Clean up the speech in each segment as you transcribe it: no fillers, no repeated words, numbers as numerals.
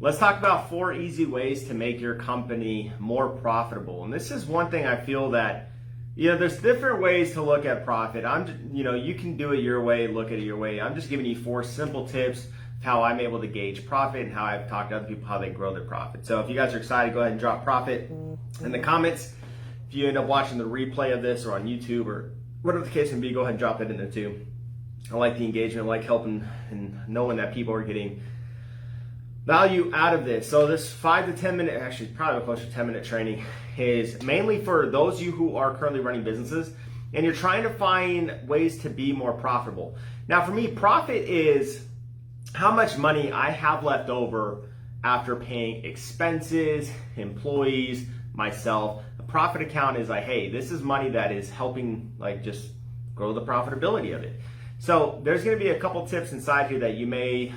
Let's talk about 4 easy ways to make your company more profitable. And this is one thing I feel that, there's different ways to look at profit. You can do it your way, look at it your way. I'm just giving you 4 simple tips of how I'm able to gauge profit and how I've talked to other people how they grow their profit. So if you guys are excited, go ahead and drop profit in the comments. If you end up watching the replay of this or on YouTube or whatever the case may be, go ahead and drop it in there too. I like the engagement, I like helping and knowing that people are getting value out of this. So this 5 to 10 minute, actually probably closer to 10-minute training is mainly for those of you who are currently running businesses and you're trying to find ways to be more profitable. Now for me, profit is how much money I have left over after paying expenses, employees, myself. A profit account is like, hey, this is money that is helping just grow the profitability of it. So there's gonna be a couple tips inside here that you may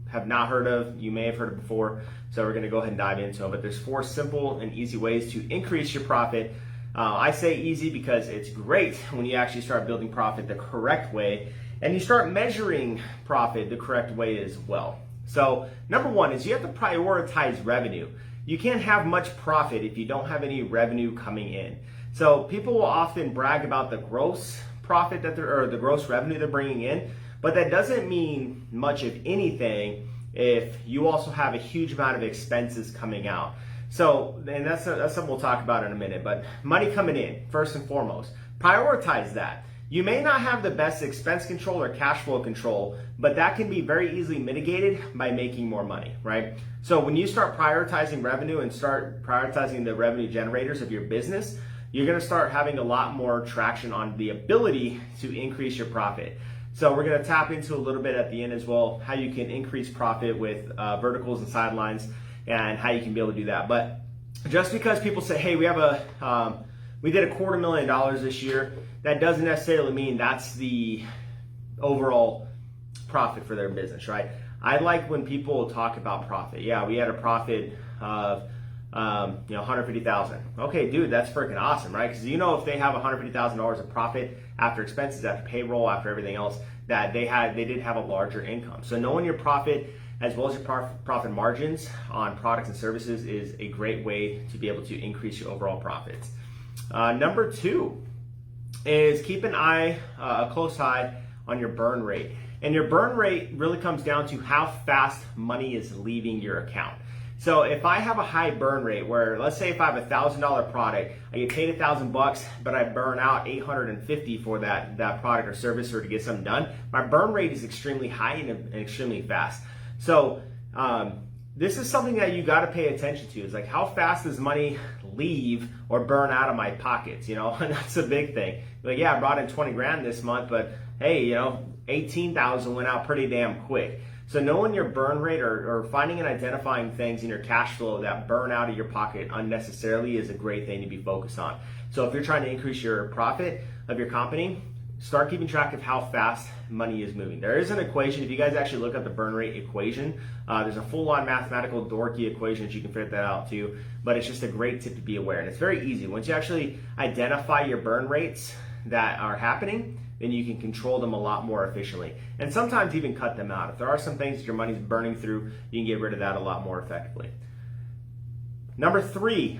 have not heard of, you may have heard of before, so we're going to go ahead and dive into it. But there's 4 simple and easy ways to increase your profit. I say easy because it's great when you actually start building profit the correct way and you start measuring profit the correct way as well. So number 1 is you have to prioritize revenue. You can't have much profit if you don't have any revenue coming in. So people will often brag about the gross profit the gross revenue they're bringing in, but that doesn't mean much of anything if you also have a huge amount of expenses coming out. So, and that's something we'll talk about in a minute, but money coming in, first and foremost, prioritize that. You may not have the best expense control or cash flow control, but that can be very easily mitigated by making more money, right? So when you start prioritizing revenue and start prioritizing the revenue generators of your business, you're gonna start having a lot more traction on the ability to increase your profit. So we're going to tap into a little bit at the end as well, how you can increase profit with verticals and sidelines and how you can be able to do that. But just because people say, hey, we did $250,000 this year, that doesn't necessarily mean that's the overall profit for their business, right? I like when people talk about profit. Yeah, we had a profit of $150,000. Okay, dude, that's freaking awesome, right? Because if they have $150,000 of profit after expenses, after payroll, after everything else, that they did have a larger income. So knowing your profit as well as your profit margins on products and services is a great way to be able to increase your overall profits. Number 2 is keep a close eye on your burn rate. And your burn rate really comes down to how fast money is leaving your account. So if I have a high burn rate where, let's say if I have a $1,000 product, I get paid $1,000, but I burn out $850 for that product or service or to get something done, my burn rate is extremely high and extremely fast. So this is something that you got to pay attention to. Is like, how fast does money leave or burn out of my pockets? And that's a big thing. Like, yeah, I brought in 20 grand this month, but hey, 18,000 went out pretty damn quick. So knowing your burn rate or finding and identifying things in your cash flow that burn out of your pocket unnecessarily is a great thing to be focused on. So if you're trying to increase your profit of your company, start keeping track of how fast money is moving. There is an equation. If you guys actually look up the burn rate equation, there's a full-on mathematical dorky equation that you can figure that out too, but it's just a great tip to be aware. And it's very easy. Once you actually identify your burn rates that are happening, then you can control them a lot more efficiently. And sometimes even cut them out. If there are some things that your money's burning through, you can get rid of that a lot more effectively. Number 3,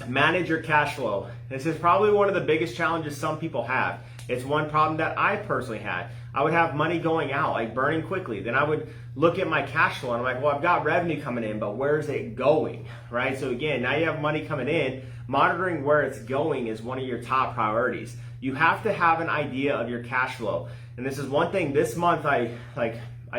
manage your cash flow. This is probably one of the biggest challenges some people have. It's one problem that I personally had. I would have money going out, like burning quickly. Then I would look at my cash flow and I'm like, well, I've got revenue coming in, but where's it going, right? So again, now you have money coming in. Monitoring where it's going is one of your top priorities. You have to have an idea of your cash flow. And this is one thing this month I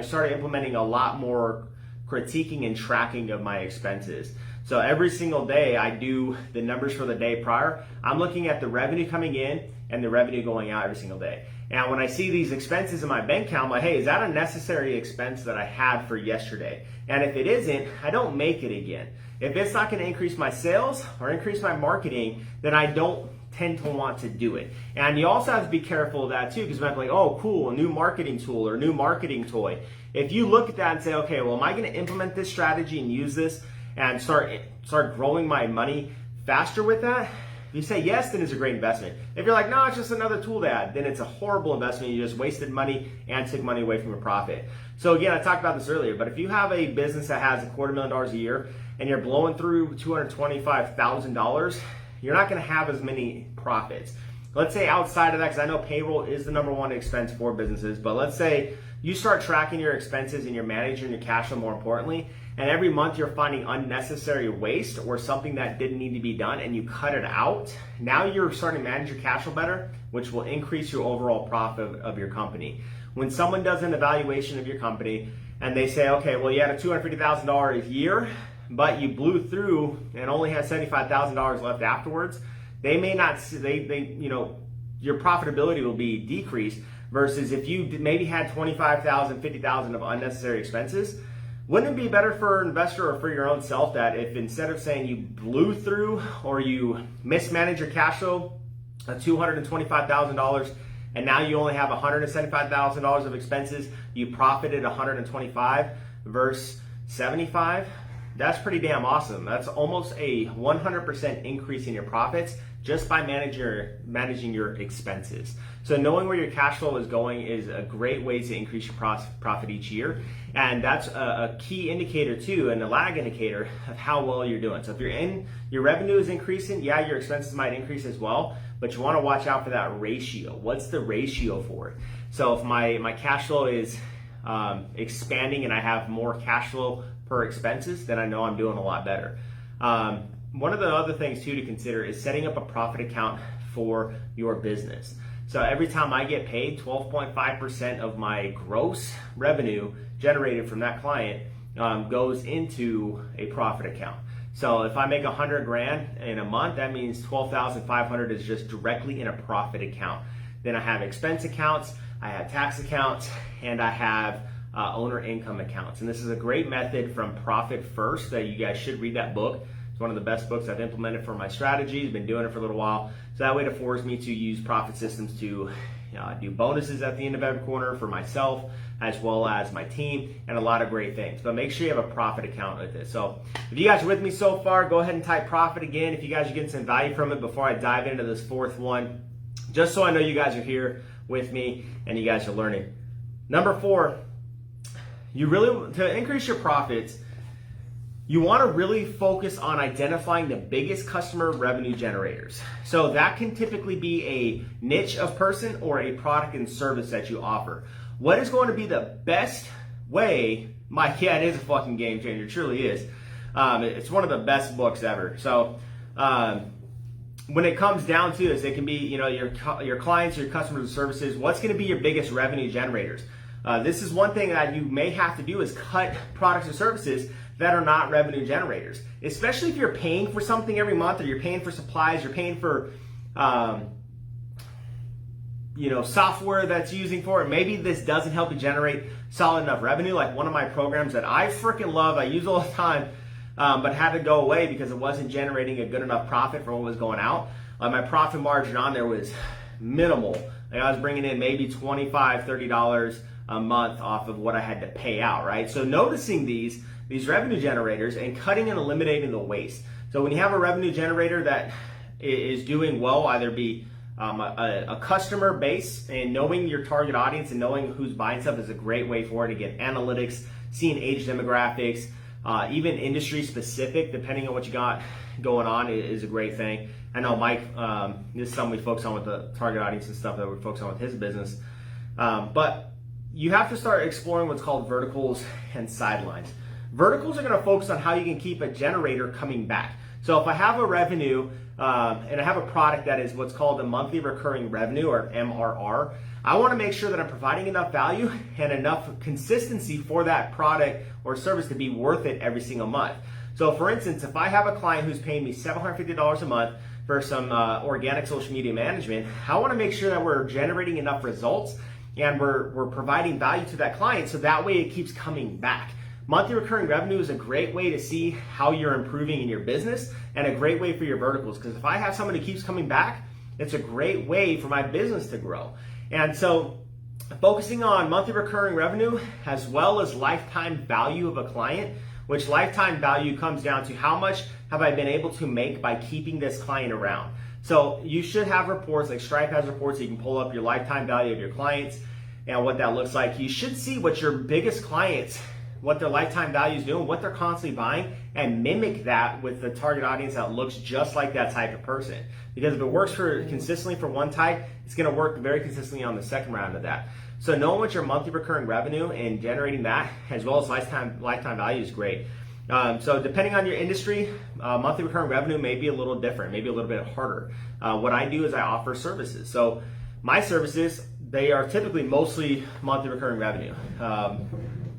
started implementing a lot more critiquing and tracking of my expenses. So every single day I do the numbers for the day prior. I'm looking at the revenue coming in and the revenue going out every single day. And when I see these expenses in my bank account, I'm like, hey, is that a necessary expense that I had for yesterday? And if it isn't, I don't make it again. If it's not going to increase my sales or increase my marketing, then I don't tend to want to do it. And you also have to be careful of that too, because you might be like, oh, cool, a new marketing tool or a new marketing toy. If you look at that and say, okay, well, am I going to implement this strategy and use this and start growing my money faster with that? If you say yes, then it's a great investment. If you're like, no, it's just another tool to add, then it's a horrible investment. You just wasted money and took money away from your profit. So again, I talked about this earlier, but if you have a business that has $250,000 a year and you're blowing through $225,000, you're not going to have as many profits. Let's say outside of that, because I know payroll is the number one expense for businesses, but let's say you start tracking your expenses and you're managing your cash flow more importantly, and every month you're finding unnecessary waste or something that didn't need to be done and you cut it out. Now you're starting to manage your cash flow better, which will increase your overall profit of your company. When someone does an evaluation of your company and they say, okay, well, you had a $250,000 a year, but you blew through and only had $75,000 left afterwards, they may not, your profitability will be decreased versus if you maybe had $25,000, $50,000 of unnecessary expenses. Wouldn't it be better for an investor or for your own self that if instead of saying you blew through or you mismanaged your cash flow, $225,000, and now you only have $175,000 of expenses, you profited $125 versus $75? That's pretty damn awesome. That's almost a 100% increase in your profits just by managing your expenses. So knowing where your cash flow is going is a great way to increase your profit each year. And that's a key indicator too, and a lag indicator of how well you're doing. So if your revenue is increasing, yeah, your expenses might increase as well, but you want to watch out for that ratio. What's the ratio for it? So if my cash flow is expanding and I have more cash flow per expenses, then I know I'm doing a lot better. One of the other things too to consider is setting up a profit account for your business. So every time I get paid, 12.5% of my gross revenue generated from that client goes into a profit account. So if I make 100 grand in a month, that means 12,500 is just directly in a profit account. Then I have expense accounts, I have tax accounts, and I have owner income accounts. And this is a great method from Profit First that you guys should read that book. It's one of the best books I've implemented for my strategies. Been doing it for a little while. So that way it affords me to use profit systems to do bonuses at the end of every quarter for myself as well as my team and a lot of great things. But make sure you have a profit account with it. So if you guys are with me so far, go ahead and type profit again if you guys are getting some value from it before I dive into this fourth one, just so I know you guys are here with me and you guys are learning. Number 4, to increase your profits, you want to really focus on identifying the biggest customer revenue generators. So that can typically be a niche of person or a product and service that you offer. What is going to be the best way? It is a fucking game changer. It truly is. It's one of the best books ever. So when it comes down to this, it can be your clients, your customers and services. What's going to be your biggest revenue generators? This is one thing that you may have to do is cut products or services that are not revenue generators, especially if you're paying for something every month or you're paying for supplies, you're paying for software that's using for it. Maybe this doesn't help you generate solid enough revenue. Like one of my programs that I freaking love, I use all the time, but had to go away because it wasn't generating a good enough profit for what was going out. My profit margin on there was minimal. Like I was bringing in maybe $25, $30 a month off of what I had to pay out, right? So noticing these revenue generators and cutting and eliminating the waste. So when you have a revenue generator that is doing well, either be a customer base, and knowing your target audience and knowing who's buying stuff is a great way for it to get analytics, seeing age demographics, even industry specific, depending on what you got going on is a great thing. I know Mike, this is something we focus on with the target audience and stuff that we focus on with his business. But you have to start exploring what's called verticals and sidelines. Verticals are going to focus on how you can keep a generator coming back. So if I have a revenue and I have a product that is what's called a monthly recurring revenue or MRR, I want to make sure that I'm providing enough value and enough consistency for that product or service to be worth it every single month. So for instance, if I have a client who's paying me $750 a month for some organic social media management, I want to make sure that we're generating enough results and we're providing value to that client so that way it keeps coming back. Monthly recurring revenue is a great way to see how you're improving in your business and a great way for your verticals, because if I have someone who keeps coming back, it's a great way for my business to grow. And so focusing on monthly recurring revenue as well as lifetime value of a client, which lifetime value comes down to how much have I been able to make by keeping this client around. So you should have reports, like Stripe has reports, so you can pull up your lifetime value of your clients and what that looks like. You should see what your biggest clients, what their lifetime value is doing, what they're constantly buying, and mimic that with the target audience that looks just like that type of person. Because if it works consistently for one type, it's going to work very consistently on the second round of that. So knowing what your monthly recurring revenue and generating that, as well as lifetime value, is great. So depending on your industry, monthly recurring revenue may be a little different, maybe a little bit harder. What I do is I offer services. So my services, they are typically mostly monthly recurring revenue.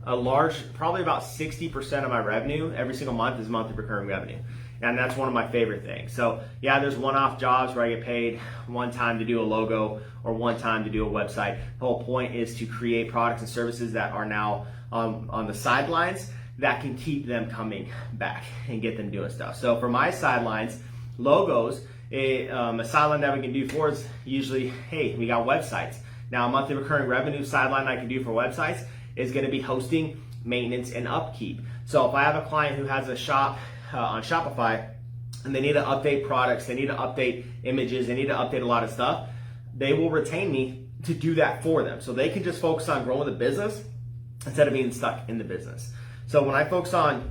Probably about 60% of my revenue every single month is monthly recurring revenue. And that's one of my favorite things. So yeah, there's one-off jobs where I get paid one time to do a logo or one time to do a website. The whole point is to create products and services that are now on the sidelines that can keep them coming back and get them doing stuff. So for my sidelines, logos, a sideline that we can do for is usually, hey, we got websites. Now a monthly recurring revenue sideline I can do for websites is going to be hosting, maintenance, and upkeep. So if I have a client who has a shop on Shopify and they need to update products, they need to update images, they need to update a lot of stuff, they will retain me to do that for them. So they can just focus on growing the business instead of being stuck in the business. So when I focus on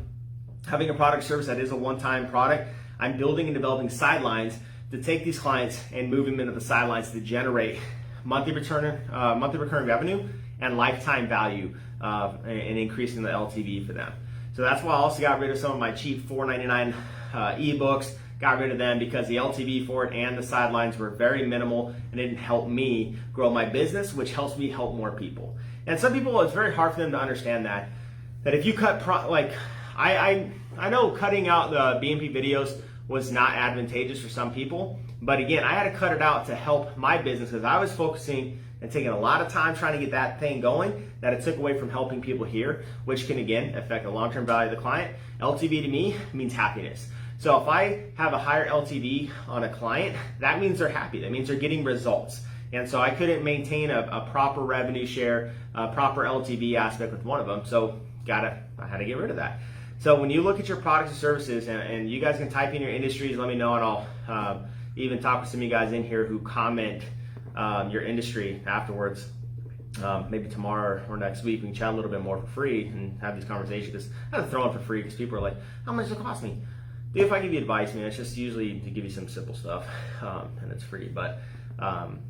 having a product service that is a one-time product, I'm building and developing sidelines to take these clients and move them into the sidelines to generate monthly recurring revenue and lifetime value and increasing the LTV for them. So that's why I also got rid of some of my cheap $4.99 ebooks, got rid of them because the LTV for it and the sidelines were very minimal and it didn't help me grow my business, which helps me help more people. And some people, it's very hard for them to understand that if you cut, I know cutting out the BNP videos was not advantageous for some people, but again, I had to cut it out to help my business because I was focusing and taking a lot of time trying to get that thing going that it took away from helping people here, which can again affect the long-term value of the client. LTV to me means happiness. So if I have a higher LTV on a client, that means they're happy. That means they're getting results. And so I couldn't maintain a proper revenue share, a proper LTV aspect with one of them. So I had to get rid of that. So when you look at your products and services, and you guys can type in your industries, let me know, and I'll even talk with some of you guys in here who comment your industry afterwards. Maybe tomorrow or next week we can chat a little bit more for free and have these conversations. Because I have to throw in for free because people are like, how much does it cost me? Dude, if I give you advice, man, it's just usually to give you some simple stuff, and it's free. But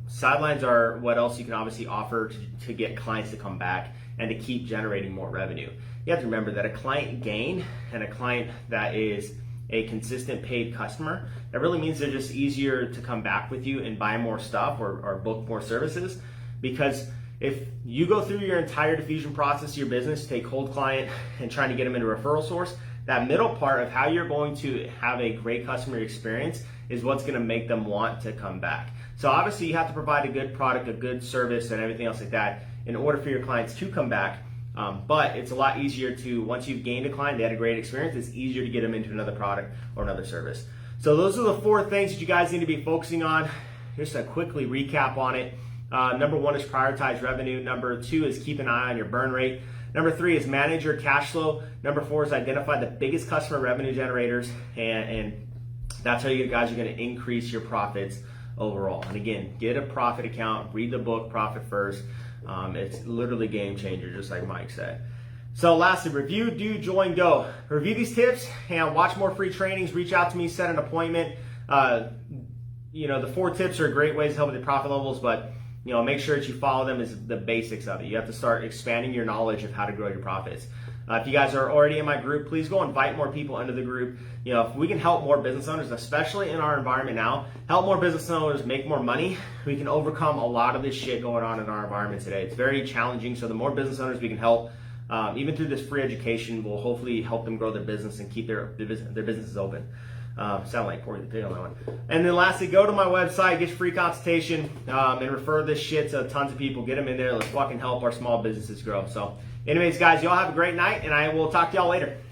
sidelines are what else you can obviously offer to get clients to come back and to keep generating more revenue. You have to remember that a client gain and a client that is a consistent paid customer, that really means they're just easier to come back with you and buy more stuff or book more services. Because if you go through your entire diffusion process of your business, take cold client and trying to get them into a referral source, that middle part of how you're going to have a great customer experience is what's going to make them want to come back. So obviously you have to provide a good product, a good service, and everything else like that in order for your clients to come back. But it's a lot easier to, once you've gained a client, they had a great experience, it's easier to get them into another product or another service. So those are the 4 things that you guys need to be focusing on. Just to quickly recap on it. Number 1 is prioritize revenue. Number 2 is keep an eye on your burn rate. Number 3 is manage your cash flow. Number 4 is identify the biggest customer revenue generators, and that's how you guys are going to increase your profits overall. And again, get a profit account, read the book Profit First. It's literally game changer, just like Mike said. So lastly, review, do, join, go. Review these tips and watch more free trainings. Reach out to me, set an appointment. The 4 tips are great ways to help with the profit levels, but make sure that you follow them as the basics of it. You have to start expanding your knowledge of how to grow your profits. If you guys are already in my group, please go invite more people into the group. If we can help more business owners, especially in our environment now, help more business owners make more money, we can overcome a lot of this shit going on in our environment today. It's very challenging, so the more business owners we can help, even through this free education, will hopefully help them grow their business and keep their businesses open. Sound like Porky the Pig on that one. And then lastly, go to my website, get your free consultation, and refer this shit to tons of people. Get them in there. Let's fucking help our small businesses grow. So anyways, guys, y'all have a great night, and I will talk to y'all later.